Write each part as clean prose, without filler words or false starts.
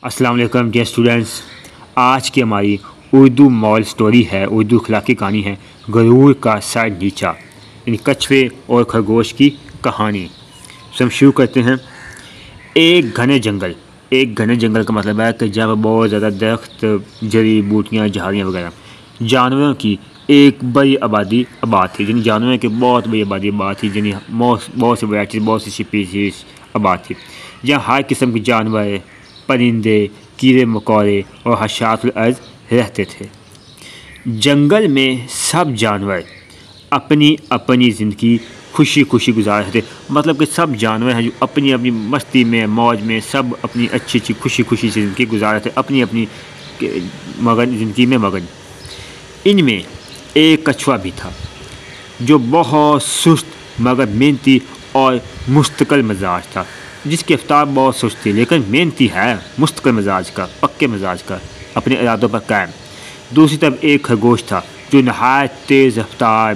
السلام علیکم dear students, آج کی ہماری اردو مال سٹوری ہے، اردو اخلاقی کہانی ہے غرور کا سر نیچا، یعنی کچھوے اور خرگوش کی کہانی۔ ہم شروع کرتے ہیں۔ ایک گھنے جنگل کا مطلب ہے کہ جہاں بہت زیادہ درخت، جڑی بوٹیاں، جھاڑیاں وغیرہ، جانوروں کی ایک بڑی آبادی آباد تھی، یعنی جانوروں کی بہت بڑی آبادی آباد تھی، یعنی بہت سی ورائٹیز، بہت سی اسپیشیز آباد تھی، جہاں ہر قسم کے جانور، پرندے، کیڑے مکوڑے اور حشرات الارض رہتے تھے۔ جنگل میں سب جانور اپنی اپنی زندگی خوشی خوشی گزار رہے تھے، مطلب کہ سب جانور ہیں جو اپنی اپنی مستی میں، موج میں، سب اپنی اچھی خوشی خوشی سے زندگی گزار رہے تھے، اپنی اپنی زندگی میں مگن۔ ان میں ایک کچھوا بھی تھا جو بہت سست مگر محنتی اور مستقل مزاج تھا، جس کی رفتار بہت سست تھی لیکن محنتی ہے، مستقل مزاج کا، پکے مزاج کا، اپنے ارادوں پر قائم۔ دوسری طرف ایک خرگوش تھا جو نہایت تیز رفتار،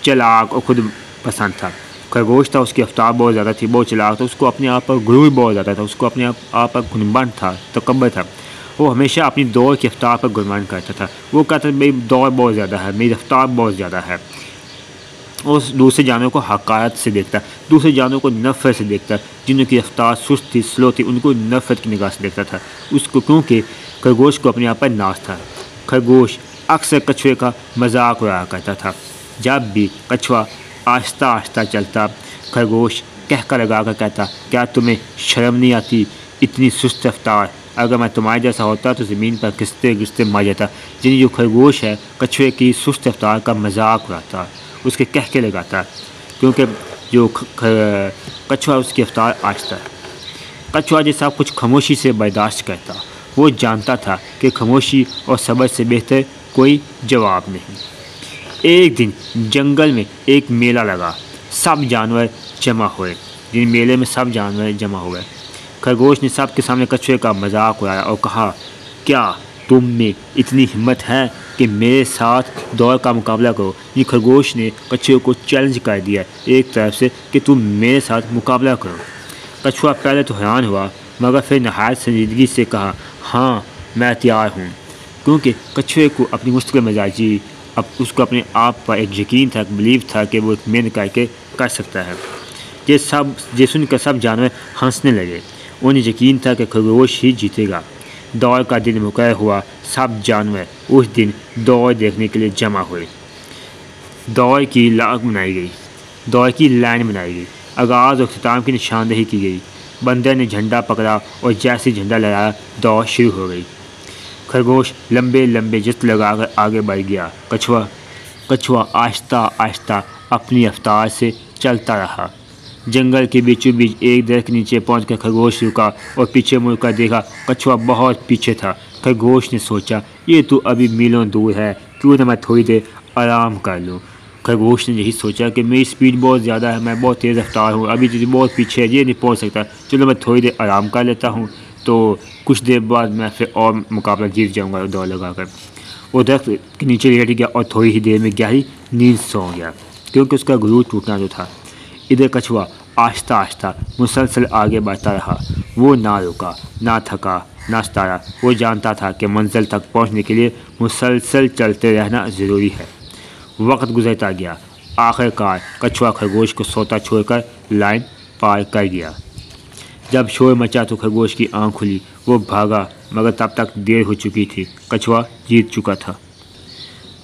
چلاک اور خود پسند تھا۔ خرگوش تھا، اس کی رفتار بہت زیادہ تھی، بہت چلاک تھا، اس کو اپنے آپ پر غرور بہت زیادہ تھا، اس کو اپنے آپ پر گھمنڈ تھا، تکبر تھا۔ وہ ہمیشہ اپنی دوڑ کی رفتار پر گھمنڈ کرتا تھا، وہ کہتا تھا میری دوڑ بہت زیادہ ہے، میری رفتار بہت زیادہ ہے۔ اور دوسرے جانوروں کو حقارت سے دیکھتا، دوسرے جانوروں کو نفرت سے دیکھتا، جنہوں کی رفتار سست تھی، سلو تھی، ان کو نفرت کی نگاہ سے دیکھتا تھا، اس کو، کیونکہ خرگوش کو اپنے آپ پر ناز تھا۔ خرگوش اکثر کچھوے کا مذاق اڑایا کرتا تھا۔ جب بھی کچھوا آہستہ آہستہ چلتا، خرگوش کہکا لگا کر کہتا، کیا تمہیں شرم نہیں آتی؟ اتنی سست رفتار، اگر میں تمہارے جیسا ہوتا تو زمین پر گھستے گھستے مر جاتا۔ یعنی جو خرگوش ہے کچھوے کی سست رفتار کا مذاق اڑاتا، اس کے کہکے لگاتا، کیونکہ جو کچھوا اس کی رفتار آہستہ ہے۔ کچھوا جیسا کچھ خاموشی سے برداشت کرتا، وہ جانتا تھا کہ خاموشی اور صبر سے بہتر کوئی جواب نہیں۔ ایک دن جنگل میں ایک میلہ لگا، سب جانور جمع ہوئے، جن میلے میں سب جانور جمع ہوئے۔ خرگوش نے سب کے سامنے کچھوے کا مذاق اڑایا اور کہا، کیا تم میں اتنی ہمت ہے کہ میرے ساتھ دوڑ کا مقابلہ کرو؟ یہ خرگوش نے کچھوے کو چیلنج کر دیا ایک طرف سے کہ تم میرے ساتھ مقابلہ کرو۔ کچھوا پہلے تو حیران ہوا، مگر پھر نہایت سنجیدگی سے کہا، ہاں میں تیار ہوں، کیونکہ کچھوے کو اپنی مستقل مزاجی، اس کو اپنے آپ پر ایک یقین تھا، ایک بلیف تھا کہ وہ ایک محنت کر کے کر سکتا ہے۔ یہ سن کر سب جانور ہنسنے لگے، انہیں یقین تھا کہ خرگوش ہی جیتے گا۔ دوڑ کا دن مقرر ہوا، سب جانور اس دن دوڑ دیکھنے کے لیے جمع ہوئے۔ دوڑ کی لائن بنائی گئی، آغاز اور اختتام کی نشاندہی کی گئی۔ بندر نے جھنڈا پکڑا اور جیسے جھنڈا لہرایا، دوڑ شروع ہو گئی۔ خرگوش لمبے لمبے جست لگا کر آگے بڑھ گیا۔ کچھوا آہستہ آہستہ اپنی رفتار سے چلتا رہا۔ جنگل کے بیچوں بیچ ایک درخت کے نیچے پہنچ کر خرگوش رکا اور پیچھے مڑ کر دیکھا، کچھوا بہت پیچھے تھا۔ خرگوش نے سوچا، یہ تو ابھی میلوں دور ہے، کیوں نہ میں تھوڑی دیر آرام کر لوں۔ خرگوش نے یہی سوچا کہ میری سپیڈ بہت زیادہ ہے، میں بہت تیز رفتار ہوں، ابھی تو بہت پیچھے ہے، یہ نہیں پہنچ سکتا، چلو میں تھوڑی دیر آرام کر لیتا ہوں، تو کچھ دیر بعد میں پھر اور مقابلہ جیت جاؤں گا دوڑ لگا کر۔ وہ درخت کے نیچے لیٹ گیا اور تھوڑی ہی دیر میں گہری نیند سو گیا، کیونکہ اس کا غرور ٹوٹنا جو تھا۔ ادھر کچھوا آہستہ آہستہ مسلسل آگے بڑھتا رہا، وہ نہ رکا، نہ تھکا، نہ ستایا۔ وہ جانتا تھا کہ منزل تک پہنچنے کے لیے مسلسل چلتے رہنا ضروری ہے۔ وقت گزرتا گیا، آخر کار کچھوا خرگوش کو سوتا چھوڑ کر لائن پار کر گیا۔ جب شور مچا تو خرگوش کی آنکھ کھلی، وہ بھاگا، مگر تب تک دیر ہو چکی تھی، کچھوا جیت چکا تھا۔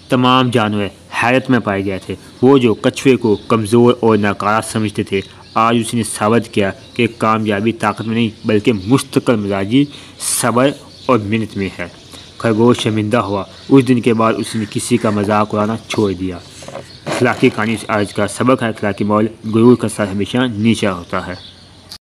تمام جانور حیرت میں پائے گئے تھے۔ وہ جو کچھوے کو کمزور اور ناکارہ سمجھتے تھے، آج اس نے ثابت کیا کہ کامیابی طاقت میں نہیں بلکہ مستقل مزاجی، صبر اور محنت میں ہے۔ خرگوش شرمندہ ہوا، اس دن کے بعد اس نے کسی کا مذاق اڑانا چھوڑ دیا۔ اخلاقی کہانی آج کا سبق ہے، اخلاقی مول، غرور کا سر ہمیشہ نیچا ہوتا ہے۔